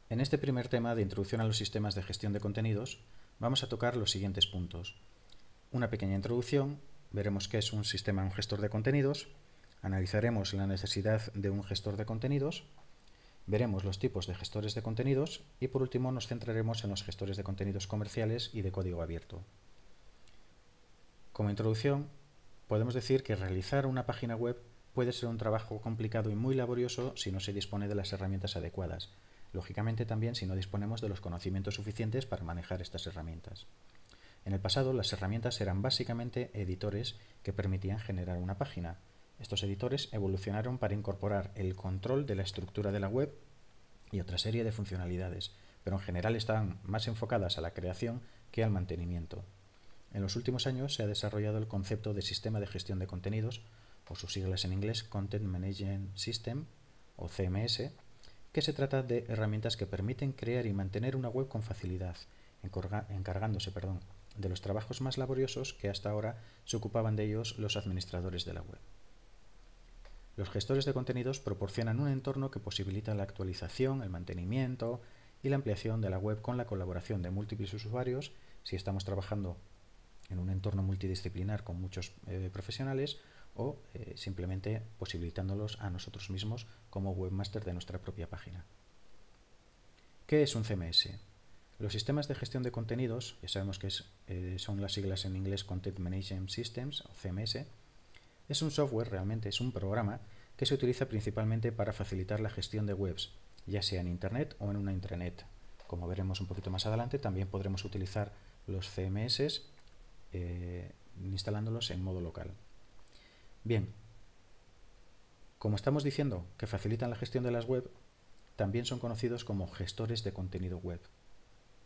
En este primer tema de introducción a los sistemas de gestión de contenidos, vamos a tocar los siguientes puntos. Una pequeña introducción, veremos qué es un sistema, un gestor de contenidos, analizaremos la necesidad de un gestor de contenidos, veremos los tipos de gestores de contenidos y por último nos centraremos en los gestores de contenidos comerciales y de código abierto. Como introducción, podemos decir que realizar una página web puede ser un trabajo complicado y muy laborioso si no se dispone de las herramientas adecuadas. Lógicamente también si no disponemos de los conocimientos suficientes para manejar estas herramientas. En el pasado las herramientas eran básicamente editores que permitían generar una página. Estos editores evolucionaron para incorporar el control de la estructura de la web y otra serie de funcionalidades, pero en general estaban más enfocadas a la creación que al mantenimiento. En los últimos años se ha desarrollado el concepto de sistema de gestión de contenidos, o sus siglas en inglés Content Management System, o CMS, que se trata de herramientas que permiten crear y mantener una web con facilidad, encargándose de los trabajos más laboriosos que hasta ahora se ocupaban de ellos los administradores de la web. Los gestores de contenidos proporcionan un entorno que posibilita la actualización, el mantenimiento y la ampliación de la web con la colaboración de múltiples usuarios si estamos trabajando en un entorno multidisciplinar con muchos profesionales o simplemente posibilitándolos a nosotros mismos como webmaster de nuestra propia página. ¿Qué es un CMS? Los sistemas de gestión de contenidos, ya sabemos que son las siglas en inglés Content Management Systems o CMS, es un software, realmente es un programa que se utiliza principalmente para facilitar la gestión de webs, ya sea en Internet o en una intranet. Como veremos un poquito más adelante, también podremos utilizar los CMS instalándolos en modo local. Bien, como estamos diciendo que facilitan la gestión de las web, también son conocidos como gestores de contenido web.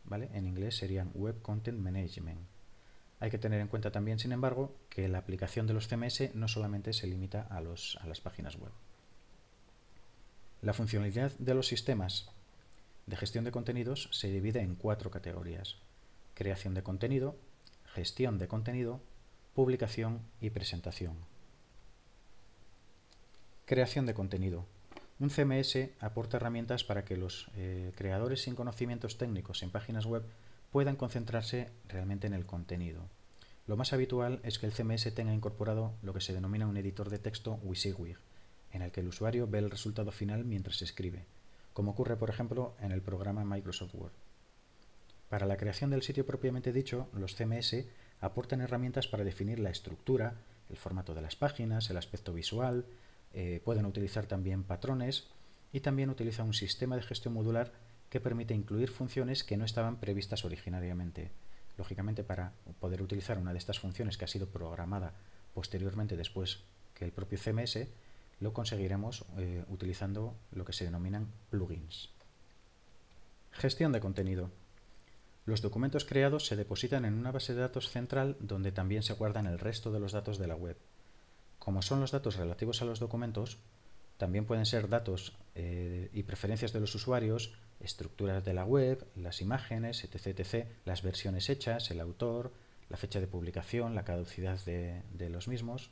¿Vale? En inglés serían Web Content Management. Hay que tener en cuenta también, sin embargo, que la aplicación de los CMS no solamente se limita a las páginas web. La funcionalidad de los sistemas de gestión de contenidos se divide en 4 categorías: creación de contenido, gestión de contenido, publicación y presentación. Creación de contenido. Un CMS aporta herramientas para que los creadores sin conocimientos técnicos en páginas web puedan concentrarse realmente en el contenido. Lo más habitual es que el CMS tenga incorporado lo que se denomina un editor de texto WYSIWYG, en el que el usuario ve el resultado final mientras escribe, como ocurre por ejemplo en el programa Microsoft Word. Para la creación del sitio propiamente dicho, los CMS aportan herramientas para definir la estructura, el formato de las páginas, el aspecto visual, pueden utilizar también patrones y también utiliza un sistema de gestión modular que permite incluir funciones que no estaban previstas originariamente. Lógicamente, para poder utilizar una de estas funciones que ha sido programada posteriormente después que el propio CMS, lo conseguiremos utilizando lo que se denominan plugins. Gestión de contenido. Los documentos creados se depositan en una base de datos central donde también se guardan el resto de los datos de la web. Como son los datos relativos a los documentos, también pueden ser datos y preferencias de los usuarios, estructuras de la web, las imágenes, etc., las versiones hechas, el autor, la fecha de publicación, la caducidad de los mismos.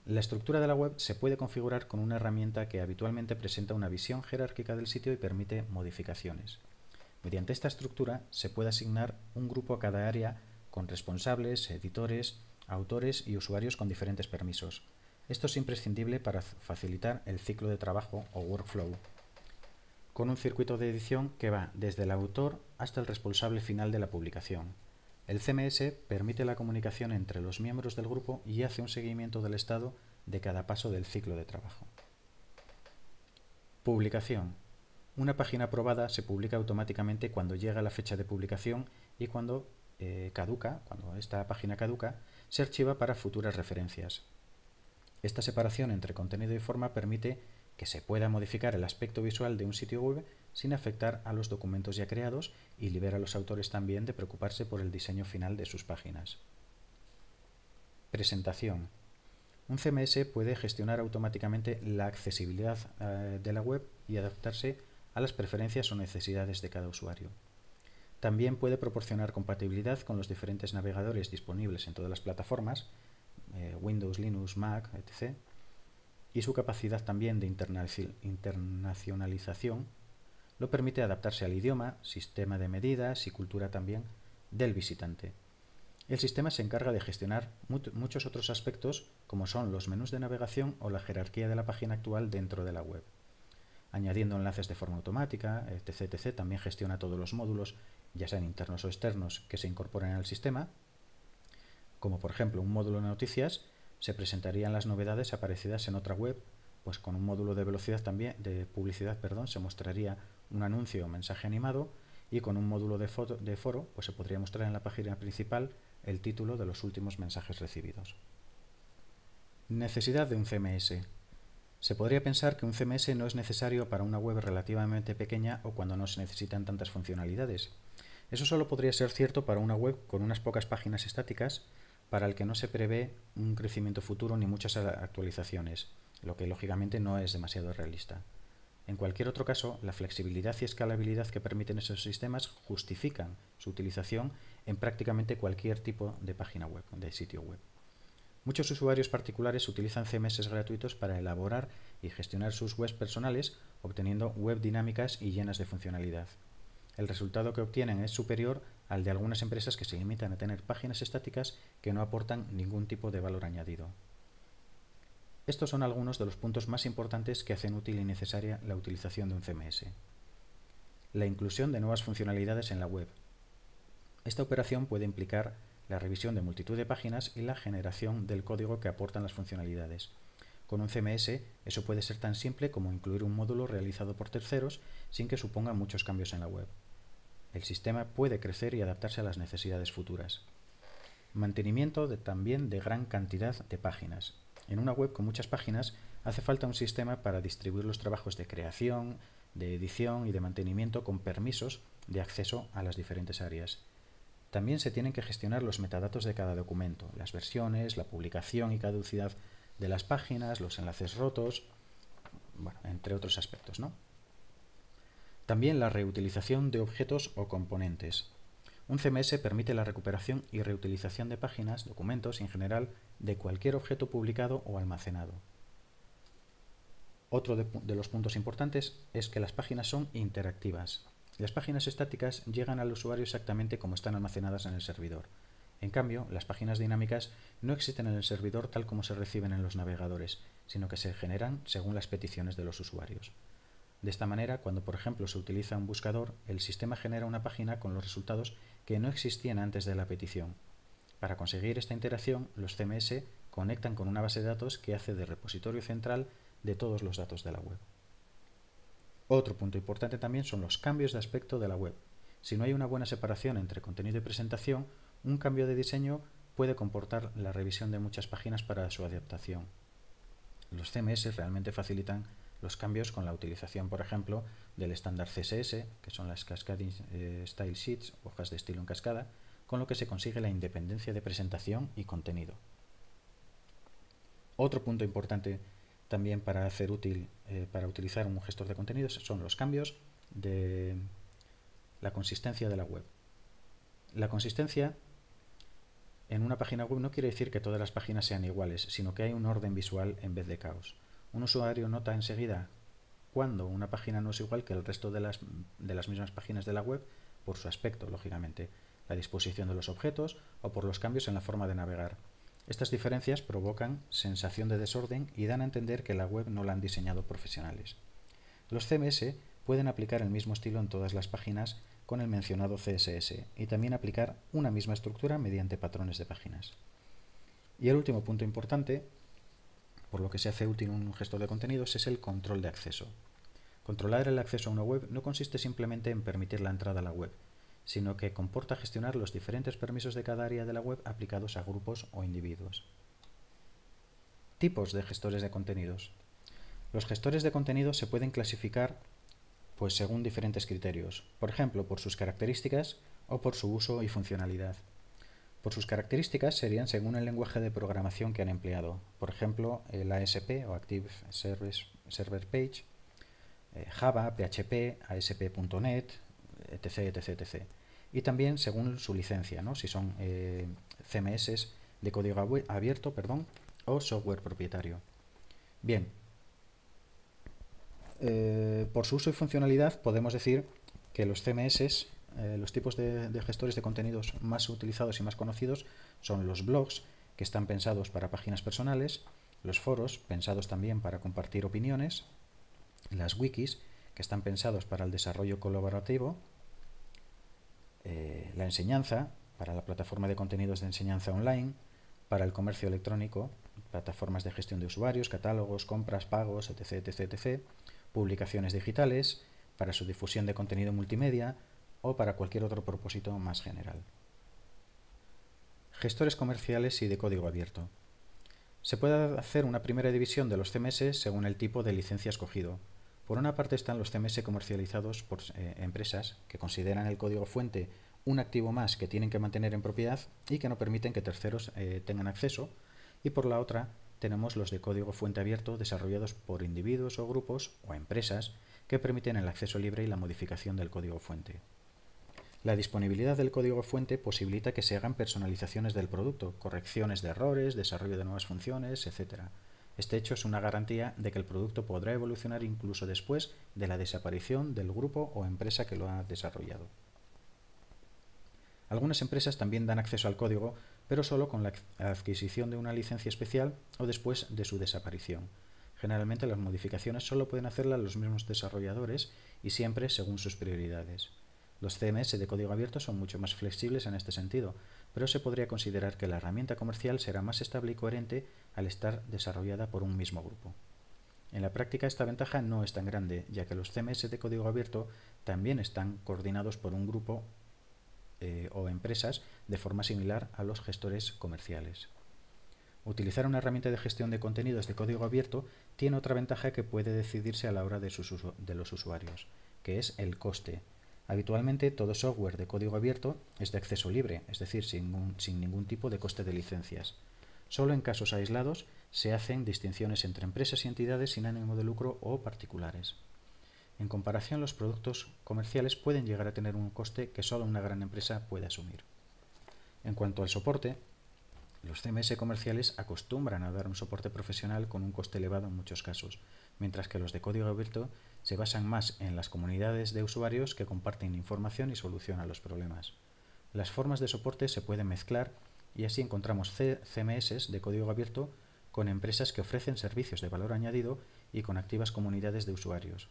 La estructura de la web se puede configurar con una herramienta que habitualmente presenta una visión jerárquica del sitio y permite modificaciones. Mediante esta estructura se puede asignar un grupo a cada área con responsables, editores, autores y usuarios con diferentes permisos. Esto es imprescindible para facilitar el ciclo de trabajo o workflow, con un circuito de edición que va desde el autor hasta el responsable final de la publicación. El CMS permite la comunicación entre los miembros del grupo y hace un seguimiento del estado de cada paso del ciclo de trabajo. Publicación. Una página aprobada se publica automáticamente cuando llega la fecha de publicación y cuando cuando esta página caduca, se archiva para futuras referencias. Esta separación entre contenido y forma permite que se pueda modificar el aspecto visual de un sitio web sin afectar a los documentos ya creados y libera a los autores también de preocuparse por el diseño final de sus páginas. Presentación. Un CMS puede gestionar automáticamente la accesibilidad de la web y adaptarse a las preferencias o necesidades de cada usuario. También puede proporcionar compatibilidad con los diferentes navegadores disponibles en todas las plataformas, Windows, Linux, Mac, etc. Y su capacidad también de internacionalización lo permite adaptarse al idioma, sistema de medidas y cultura también del visitante. El sistema se encarga de gestionar muchos otros aspectos como son los menús de navegación o la jerarquía de la página actual dentro de la web. Añadiendo enlaces de forma automática, etc. También gestiona todos los módulos, ya sean internos o externos, que se incorporen al sistema, como por ejemplo un módulo de noticias. Se presentarían las novedades aparecidas en otra web, pues con un módulo de velocidad también, de publicidad, se mostraría un anuncio o mensaje animado, y con un módulo de foro, pues se podría mostrar en la página principal el título de los últimos mensajes recibidos. Necesidad de un CMS. Se podría pensar que un CMS no es necesario para una web relativamente pequeña o cuando no se necesitan tantas funcionalidades. Eso solo podría ser cierto para una web con unas pocas páginas estáticas, para el que no se prevé un crecimiento futuro ni muchas actualizaciones, lo que lógicamente no es demasiado realista. En cualquier otro caso, la flexibilidad y escalabilidad que permiten esos sistemas justifican su utilización en prácticamente cualquier tipo de página web, de sitio web. Muchos usuarios particulares utilizan CMS gratuitos para elaborar y gestionar sus webs personales, obteniendo web dinámicas y llenas de funcionalidad. El resultado que obtienen es superior al de algunas empresas que se limitan a tener páginas estáticas que no aportan ningún tipo de valor añadido. Estos son algunos de los puntos más importantes que hacen útil y necesaria la utilización de un CMS. La inclusión de nuevas funcionalidades en la web. Esta operación puede implicar la revisión de multitud de páginas y la generación del código que aportan las funcionalidades. Con un CMS eso puede ser tan simple como incluir un módulo realizado por terceros sin que suponga muchos cambios en la web. El sistema puede crecer y adaptarse a las necesidades futuras. Mantenimiento también de gran cantidad de páginas. En una web con muchas páginas hace falta un sistema para distribuir los trabajos de creación, de edición y de mantenimiento con permisos de acceso a las diferentes áreas. También se tienen que gestionar los metadatos de cada documento, las versiones, la publicación y caducidad de las páginas, los enlaces rotos, entre otros aspectos, ¿no? También la reutilización de objetos o componentes. Un CMS permite la recuperación y reutilización de páginas, documentos y en general de cualquier objeto publicado o almacenado. Otro de los puntos importantes es que las páginas son interactivas. Las páginas estáticas llegan al usuario exactamente como están almacenadas en el servidor. En cambio, las páginas dinámicas no existen en el servidor tal como se reciben en los navegadores, sino que se generan según las peticiones de los usuarios. De esta manera, cuando por ejemplo se utiliza un buscador, el sistema genera una página con los resultados que no existían antes de la petición. Para conseguir esta interacción, los CMS conectan con una base de datos que hace de repositorio central de todos los datos de la web. Otro punto importante también son los cambios de aspecto de la web. Si no hay una buena separación entre contenido y presentación, un cambio de diseño puede comportar la revisión de muchas páginas para su adaptación. Los CMS realmente facilitan los cambios con la utilización, por ejemplo, del estándar CSS, que son las Cascading Style Sheets, hojas de estilo en cascada, con lo que se consigue la independencia de presentación y contenido. Otro punto importante también para utilizar un gestor de contenidos son los cambios de la consistencia de la web. La consistencia en una página web no quiere decir que todas las páginas sean iguales, sino que hay un orden visual en vez de caos. Un usuario nota enseguida cuando una página no es igual que el resto de las mismas páginas de la web por su aspecto, lógicamente, la disposición de los objetos o por los cambios en la forma de navegar. Estas diferencias provocan sensación de desorden y dan a entender que la web no la han diseñado profesionales. Los CMS pueden aplicar el mismo estilo en todas las páginas con el mencionado CSS y también aplicar una misma estructura mediante patrones de páginas. Y el último punto importante, por lo que se hace útil un gestor de contenidos, es el control de acceso. Controlar el acceso a una web no consiste simplemente en permitir la entrada a la web, sino que comporta gestionar los diferentes permisos de cada área de la web aplicados a grupos o individuos. Tipos de gestores de contenidos. Los gestores de contenidos se pueden clasificar según diferentes criterios, por ejemplo, por sus características o por su uso y funcionalidad. Por sus características serían según el lenguaje de programación que han empleado, por ejemplo, el ASP o Active Server Page, Java, PHP, ASP.NET, etc. Y también según su licencia, ¿no? Si son CMS de código abierto o software propietario. Bien, Por su uso y funcionalidad podemos decir que los CMS, los tipos de gestores de contenidos más utilizados y más conocidos son los blogs, que están pensados para páginas personales, los foros, pensados también para compartir opiniones, las wikis, que están pensados para el desarrollo colaborativo, la enseñanza, para la plataforma de contenidos de enseñanza online, para el comercio electrónico, plataformas de gestión de usuarios, catálogos, compras, pagos, etc., etc., etc., publicaciones digitales, para su difusión de contenido multimedia o para cualquier otro propósito más general. Gestores comerciales y de código abierto. Se puede hacer una primera división de los CMS según el tipo de licencia escogido. Por una parte están los CMS comercializados por empresas que consideran el código fuente un activo más que tienen que mantener en propiedad y que no permiten que terceros tengan acceso. Y por la otra tenemos los de código fuente abierto desarrollados por individuos o grupos o empresas que permiten el acceso libre y la modificación del código fuente. La disponibilidad del código fuente posibilita que se hagan personalizaciones del producto, correcciones de errores, desarrollo de nuevas funciones, etc. Este hecho es una garantía de que el producto podrá evolucionar incluso después de la desaparición del grupo o empresa que lo ha desarrollado. Algunas empresas también dan acceso al código, pero solo con la adquisición de una licencia especial o después de su desaparición. Generalmente las modificaciones solo pueden hacerlas los mismos desarrolladores y siempre según sus prioridades. Los CMS de código abierto son mucho más flexibles en este sentido, pero se podría considerar que la herramienta comercial será más estable y coherente al estar desarrollada por un mismo grupo. En la práctica esta ventaja no es tan grande, ya que los CMS de código abierto también están coordinados por un grupo o empresas de forma similar a los gestores comerciales. Utilizar una herramienta de gestión de contenidos de código abierto tiene otra ventaja que puede decidirse a la hora de los usuarios, que es el coste. Habitualmente todo software de código abierto es de acceso libre, es decir, sin ningún tipo de coste de licencias. Solo en casos aislados se hacen distinciones entre empresas y entidades sin ánimo de lucro o particulares. En comparación, los productos comerciales pueden llegar a tener un coste que solo una gran empresa puede asumir. En cuanto al soporte, los CMS comerciales acostumbran a dar un soporte profesional con un coste elevado en muchos casos, mientras que los de código abierto se basan más en las comunidades de usuarios que comparten información y solucionan los problemas. Las formas de soporte se pueden mezclar y así encontramos CMS de código abierto con empresas que ofrecen servicios de valor añadido y con activas comunidades de usuarios.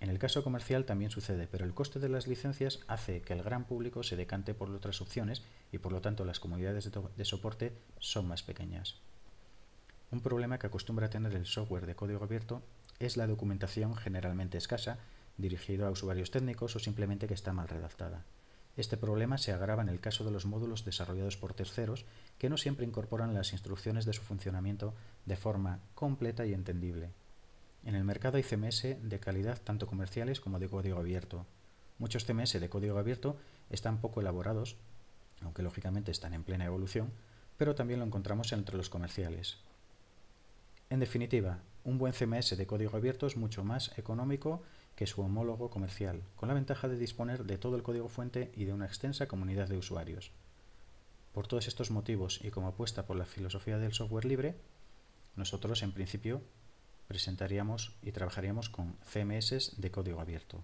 En el caso comercial también sucede, pero el coste de las licencias hace que el gran público se decante por otras opciones y por lo tanto las comunidades de soporte son más pequeñas. Un problema que acostumbra a tener el software de código abierto es la documentación generalmente escasa, dirigido a usuarios técnicos o simplemente que está mal redactada. Este problema se agrava en el caso de los módulos desarrollados por terceros que no siempre incorporan las instrucciones de su funcionamiento de forma completa y entendible. En el mercado hay CMS de calidad tanto comerciales como de código abierto. Muchos CMS de código abierto están poco elaborados, aunque lógicamente están en plena evolución, pero también lo encontramos entre los comerciales. En definitiva, un buen CMS de código abierto es mucho más económico que su homólogo comercial, con la ventaja de disponer de todo el código fuente y de una extensa comunidad de usuarios. Por todos estos motivos y como apuesta por la filosofía del software libre, nosotros en principio presentaríamos y trabajaríamos con CMS de código abierto.